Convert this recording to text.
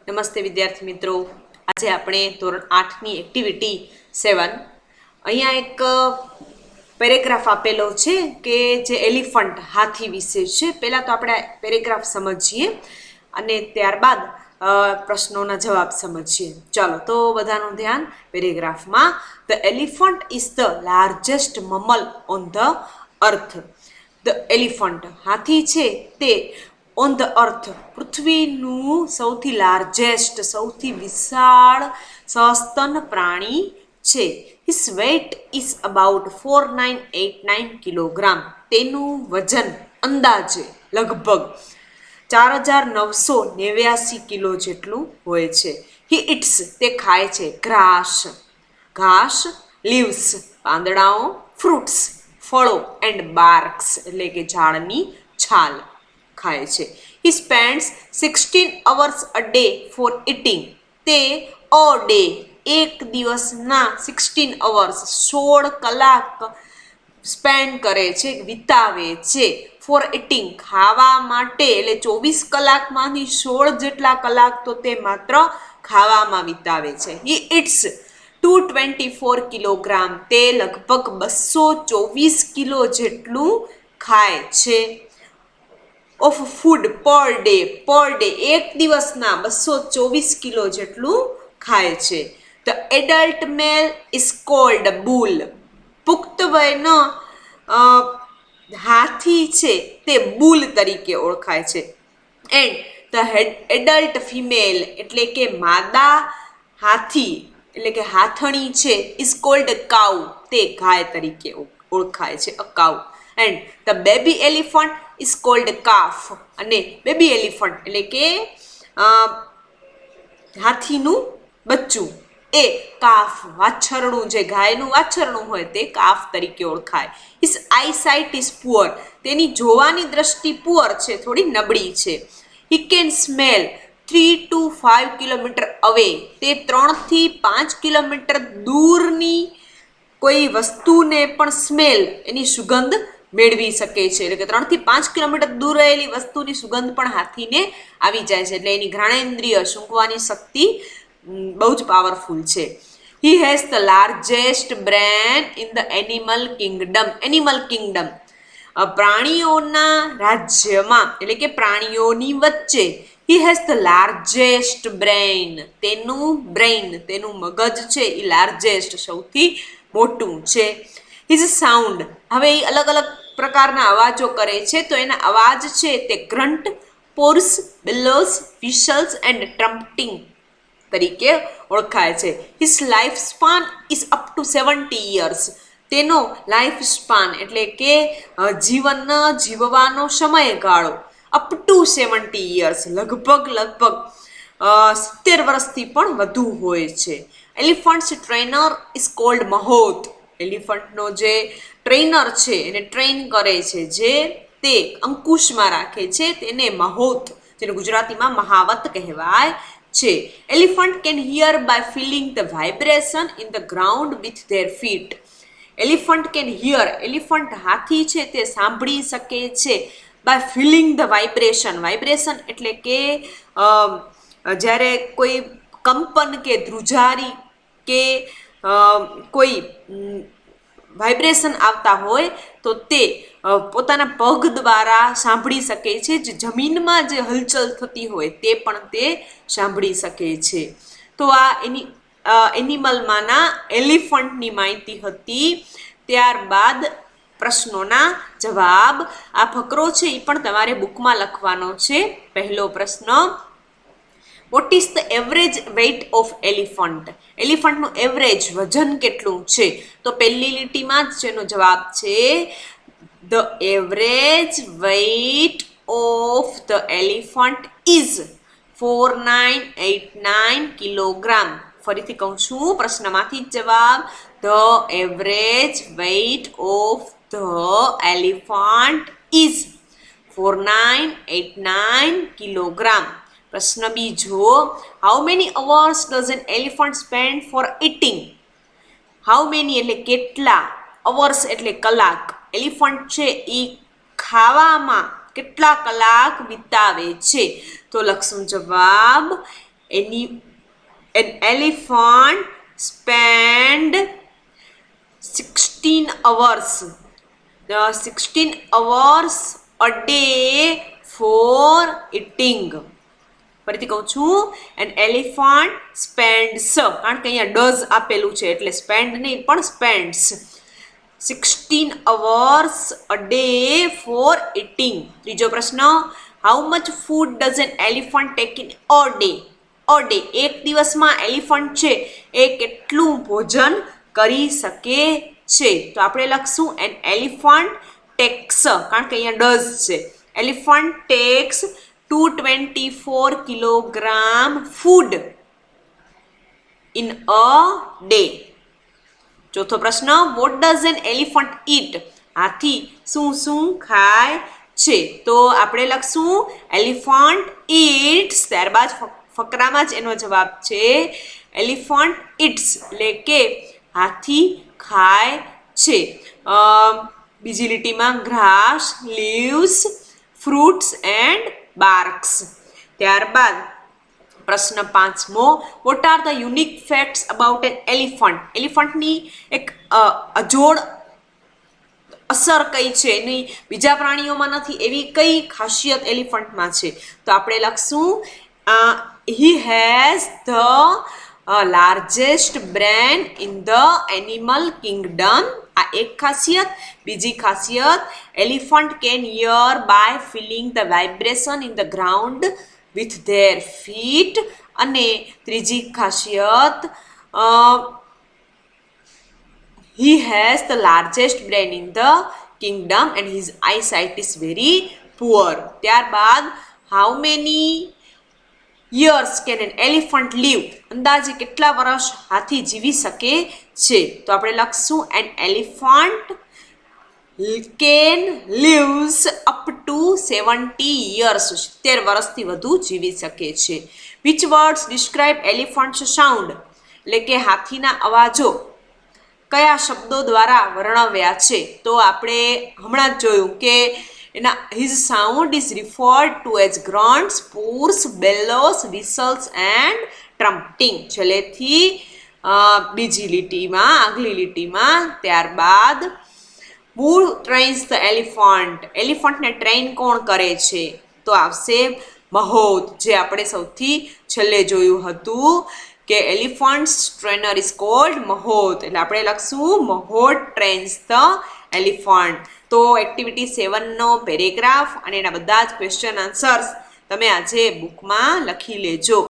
નમસ્તે વિદ્યાર્થી મિત્રો, આજે આપણે ધોરણ 8ની એક્ટિવિટી 7 અહીંયા એક પેરેગ્રાફ આપેલો છે કે જે એલિફન્ટ હાથી વિશે છે. પહેલાં તો આપણે પેરેગ્રાફ સમજીએ અને ત્યારબાદ પ્રશ્નોના જવાબ સમજીએ. ચાલો તો બધાનું ધ્યાન પેરેગ્રાફમાં. The elephant is the largest mammal on the earth. The elephant હાથી છે તે ઓન ધ અર્થ પૃથ્વીનું સૌથી લાર્જેસ્ટ સૌથી વિશાળ સસ્તન પ્રાણી છે. His weight is about 4989 kilogram. તેનું વજન અંદાજે લગભગ 4989 કિલો જેટલું હોય છે. હી ઇટ્સ તે ખાય છે ઘાસ લીવ્સ પાંદડાઓ, ફ્રૂટ્સ ફળો, એન્ડ બાર્ક્સ એટલે કે ઝાડની છાલ ખાય છે. હી સ્પેન્ડ્સ 16 hours a day for eating. તે અ ડે એક દિવસના 16 hours 16 કલાક સ્પેન્ડ કરે છે, વિતાવે છે, ફોર ઇટિંગ ખાવા માટે. એટલે 24 કલાકમાંથી 16 જેટલા કલાક તો તે માત્ર ખાવામાં વિતાવે છે. હી ઇટ્સ 224 કિલોગ્રામ. તે લગભગ 224 કિલો જેટલું ખાય છે. ઓફ ફૂડ પર ડે એક દિવસના 224 કિલો જેટલું ખાય છે. The adult male is called bull. પુખ્ત વયનો હાથી છે તે બુલ તરીકે ઓળખાય છે. એન્ડ ધ એડલ્ટ ફિમેલ એટલે કે માદા હાથી એટલે કે હાથણી છે ઇઝ કોલ્ડ કાઉ. તે ગાય તરીકે ઓળખાય છે, a cow. And the baby elephant is called calf. અને બેબી એલિફન્ટ એટલે કે હાથીનું બચ્ચું એ કાફ વાછરણું, જે ગાયનું વાછરણું હોય તે કાફ તરીકે ઓળખાય. His eyesight is poor. તેની જોવાની દ્રષ્ટિ પુઅર છે, થોડી નબળી છે. He can smell 3 to 5 kilometre અવે. તે 3 થી 5 કિલોમીટર દૂરની કોઈ વસ્તુને પણ સ્મેલ એની સુગંધ મેળવી શકે છે. એટલે કે 3 થી 5 કિલોમીટર દૂર રહેલી વસ્તુની સુગંધ પણ હાથીને આવી જાય છે. એટલે એની ઘ્રાણેન્દ્રિય સૂંઘવાની શક્તિ બહુ જ પાવરફુલ છે. હી has the largest brain in the animal Kingdom. પ્રાણીઓના રાજ્યમાં એટલે કે પ્રાણીઓની વચ્ચે હી હેઝ ધ લાર્જેસ્ટ બ્રેઇન. તેનું મગજ છે એ લાર્જેસ્ટ સૌથી મોટું છે. His sound. હવે એ અલગ અલગ પ્રકારના અવાજો કરે છે, તો એના અવાજ છે તે ગ્રન્ટ, પોર્સ, બિલોઝ, વિશલ્સ એન્ડ ટ્રમ્પટિંગ તરીકે ઓળખાય છે. His life span is up to 70 years. તેનો લાઈફ સ્પાન એટલે કે જીવવાનો સમયગાળો અપ ટુ 70 years લગભગ 70 વર્ષથી પણ વધુ હોય છે. Elephants trainer is called mahout. એલિફન્ટનો જે ટ્રેનર છે એને ટ્રેન કરે છે, જે તે અંકુશમાં રાખે છે, તેને મહોત, જેને ગુજરાતીમાં મહાવત કહેવાય છે. Elephant can hear by feeling the vibration in the ground with their feet. Elephant can hear. Elephant હાથી છે તે સાંભળી શકે છે બાય ફિલિંગ ધ વાઇબ્રેશન એટલે કે જ્યારે કોઈ કંપન કે ધ્રુજારી કે કોઈ વાઇબ્રેશન આવતા હોય તો તે પોતાના પગ દ્વારા સાંભળી શકે છે. જે જમીનમાં જે હલચલ થતી હોય તે પણ તે સાંભળી શકે છે. તો આ એનિમલમાંના એલિફન્ટની માહિતી હતી. ત્યારબાદ પ્રશ્નોના જવાબ. આ ફકરો છે એ પણ તમારે બુકમાં લખવાનો છે. પહેલો પ્રશ્ન, what is the average weight of elephant. એલિફન્ટનું એવરેજ વજન કેટલું છે? તો પહેલી લીટીમાં જ જેનો જવાબ છે the average weight of the elephant is 4989 kilogram. ફરીથી કહું છું, પ્રશ્નમાંથી જ જવાબ. The average weight of the elephant is 4989 kilogram. પ્રશ્ન બીજો, how many hours does an elephant spend for eating. How many એટલે કેટલા, અવર્સ એટલે કલાક. એલિફન્ટ છે એ ખાવામાં કેટલા કલાક વિતાવે છે? તો લખશું જવાબ An elephant spend 16 hours 16 hours a day for eating. ફરીથી કહું છું, એન એલિફન્ટ સ્પેન્ડ્સ, કારણ કે અહીંયા ડઝ આપેલું છે એટલે સ્પેન્ડ નહીં પણ સ્પેન્ડ્સ 16 hours a day for eating. ત્રીજો પ્રશ્ન, how much food does an elephant tech in a day? A day, એક દિવસમાં એલિફન્ટ છે એ કેટલું ભોજન કરી શકે છે? તો આપણે લખશું એન એલિફન્ટ ટેક્સ, કારણ કે અહીંયા ડઝ છે. Elephant tax 224 kilogram food in a day. ચોથો પ્રશ્ન, what does an elephant eat? હાથી શું શું ખાય છે? તો આપણે લખશું એલિફન્ટ eats, ત્યારબાદ ફકરામાં જ એનો જવાબ છે એલિફન્ટ eats, એટલે કે હાથી ખાય છે. બીજી લીટીમાં grass, leaves, fruits and barks. ત્યારબાદ પ્રશ્ન 5મો, what are the unique facts about an elephant? એલિફન્ટની એક અજોડ અસર કઈ છે, એની બીજા પ્રાણીઓમાં નથી એવી કઈ ખાસિયત એલિફન્ટમાં છે? તો આપણે લખશું he has the largest brain in the animal kingdom. આ એક ખાસિયત. બીજી ખાસિયત, elephant can hear by feeling the vibration in the ground with their feet. અને ત્રીજી ખાસિયત, he has the largest brain in the kingdom and his eyesight is very poor. ત્યારબાદ how many years can an elephant live? અંદાજે કેટલા વર્ષ હાથી જીવી શકે છે? તો આપણે લખશું an elephant can lives up to 70 years. 70 વર્ષથી વધુ જીવી શકે છે. Which words describe elephant's sound? એટલે કે હાથીના અવાજો કયા શબ્દો દ્વારા વર્ણવ્યા છે? તો આપણે હમણાં જ જોયું કે એના his sound is referred to as grunts, purrs, bellows, whistles and trumpeting. છેલ્લેથી બીજી લીટીમાં, આગલી લીટીમાં. ત્યારબાદ who trains the elephant? એલિફન્ટને ટ્રેન કોણ કરે છે? તો આવશે મહોત, જે આપણે સૌથી છેલ્લે જોયું હતું કે એલિફન્ટ્સ ટ્રેનર ઇઝ કોલ્ડ મહોત. એટલે આપણે લખશું મહોત ટ્રેન્સ ધ એલિફન્ટ. તો એક્ટિવિટી 7નો પેરેગ્રાફ અને એના બધા જ ક્વેશ્ચન આન્સર્સ તમે આજે બુકમાં લખી લેજો.